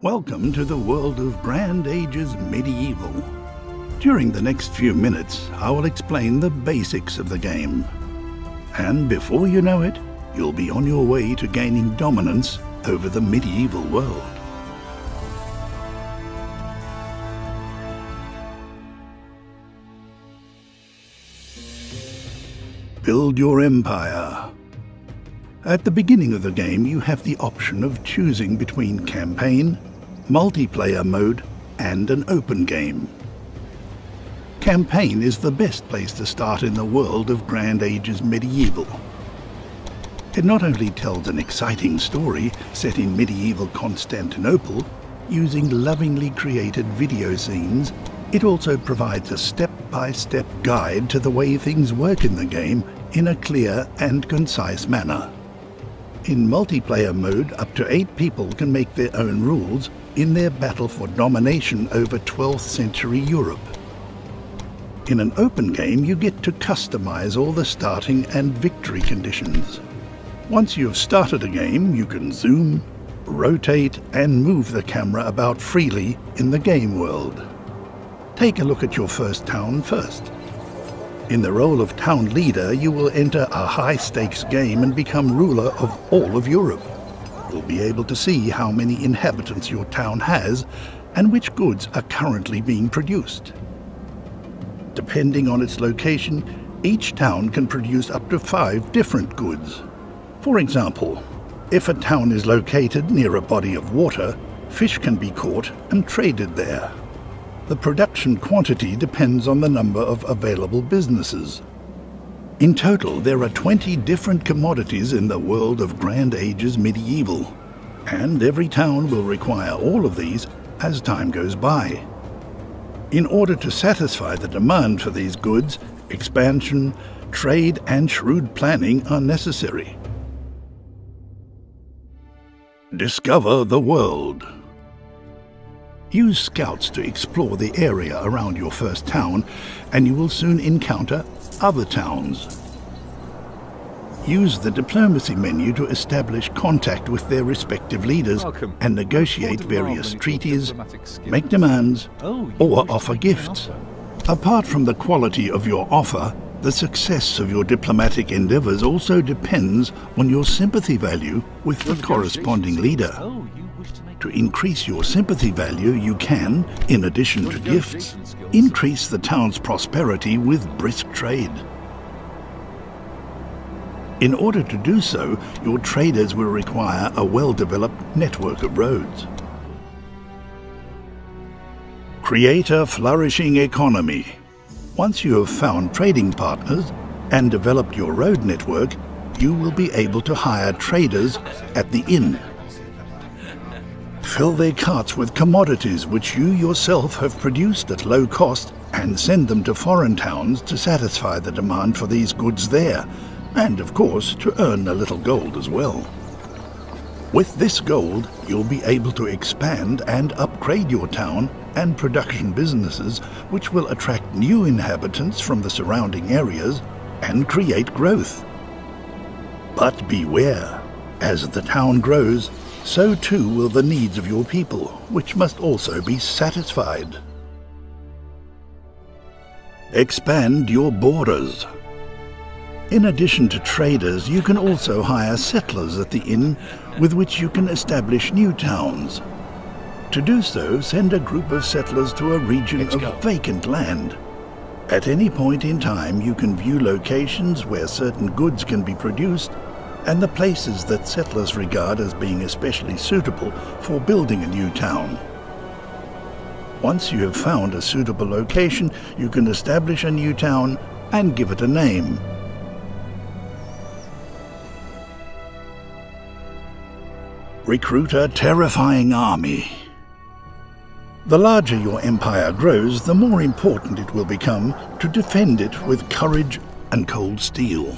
Welcome to the world of Grand Ages Medieval. During the next few minutes, I will explain the basics of the game. And before you know it, you'll be on your way to gaining dominance over the medieval world. Build your empire. At the beginning of the game, you have the option of choosing between campaign, multiplayer mode, and an open game. Campaign is the best place to start in the world of Grand Ages Medieval. It not only tells an exciting story set in medieval Constantinople, using lovingly created video scenes, it also provides a step-by-step guide to the way things work in the game in a clear and concise manner. In multiplayer mode, up to 8 people can make their own rules in their battle for domination over 12th century Europe. In an open game, you get to customize all the starting and victory conditions. Once you've started a game, you can zoom, rotate, and move the camera about freely in the game world. Take a look at your first town first. In the role of town leader, you will enter a high-stakes game and become ruler of all of Europe. You'll be able to see how many inhabitants your town has and which goods are currently being produced. Depending on its location, each town can produce up to 5 different goods. For example, if a town is located near a body of water, fish can be caught and traded there. The production quantity depends on the number of available businesses. In total, there are 20 different commodities in the world of Grand Ages Medieval, and every town will require all of these as time goes by. In order to satisfy the demand for these goods, expansion, trade, and shrewd planning are necessary. Discover the world. Use scouts to explore the area around your first town, and you will soon encounter other towns. Use the diplomacy menu to establish contact with their respective leaders and negotiate various treaties, make demands, or offer gifts. Apart from the quality of your offer, the success of your diplomatic endeavors also depends on your sympathy value with the corresponding leader. To increase your sympathy value, you can, in addition to gifts, increase the town's prosperity with brisk trade. In order to do so, your traders will require a well-developed network of roads. Create a flourishing economy. Once you have found trading partners and developed your road network, you will be able to hire traders at the inn. Fill their carts with commodities which you yourself have produced at low cost and send them to foreign towns to satisfy the demand for these goods there, and of course to earn a little gold as well. With this gold, you'll be able to expand and upgrade your town and production businesses, which will attract new inhabitants from the surrounding areas and create growth. But beware, as the town grows, so too will the needs of your people, which must also be satisfied. Expand your borders. In addition to traders, you can also hire settlers at the inn, with which you can establish new towns. To do so, send a group of settlers to a region of vacant land. At any point in time, you can view locations where certain goods can be produced and the places that settlers regard as being especially suitable for building a new town. Once you have found a suitable location, you can establish a new town and give it a name. Recruit a terrifying army. The larger your empire grows, the more important it will become to defend it with courage and cold steel.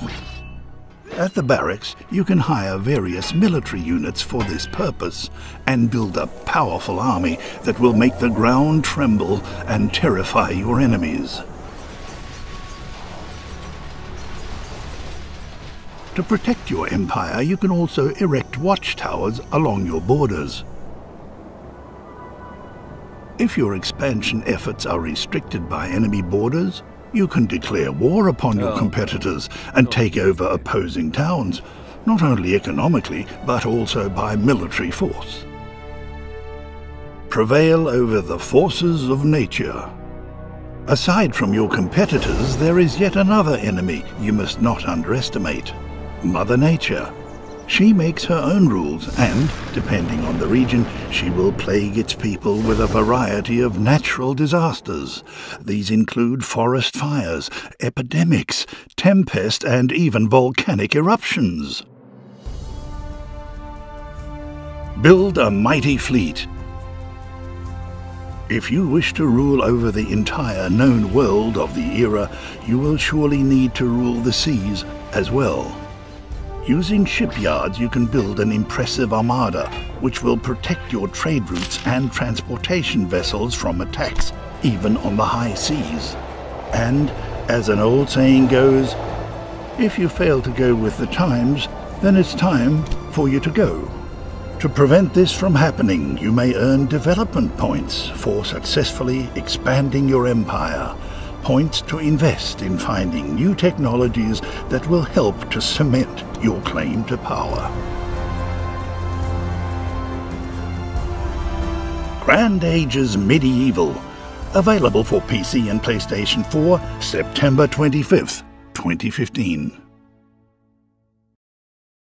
At the barracks, you can hire various military units for this purpose and build a powerful army that will make the ground tremble and terrify your enemies. To protect your empire, you can also erect watchtowers along your borders. If your expansion efforts are restricted by enemy borders, you can declare war upon your competitors and take over opposing towns, not only economically, but also by military force. Prevail over the forces of nature. Aside from your competitors, there is yet another enemy you must not underestimate: Mother Nature. She makes her own rules and, depending on the region, she will plague its people with a variety of natural disasters. These include forest fires, epidemics, tempest, and even volcanic eruptions. Build a mighty fleet. If you wish to rule over the entire known world of the era, you will surely need to rule the seas as well. Using shipyards, you can build an impressive armada, which will protect your trade routes and transportation vessels from attacks, even on the high seas. And, as an old saying goes, if you fail to go with the times, then it's time for you to go. To prevent this from happening, you may earn development points for successfully expanding your empire. Points to invest in finding new technologies that will help to cement your claim to power. Grand Ages Medieval. Available for PC and PlayStation 4, September 25th, 2015.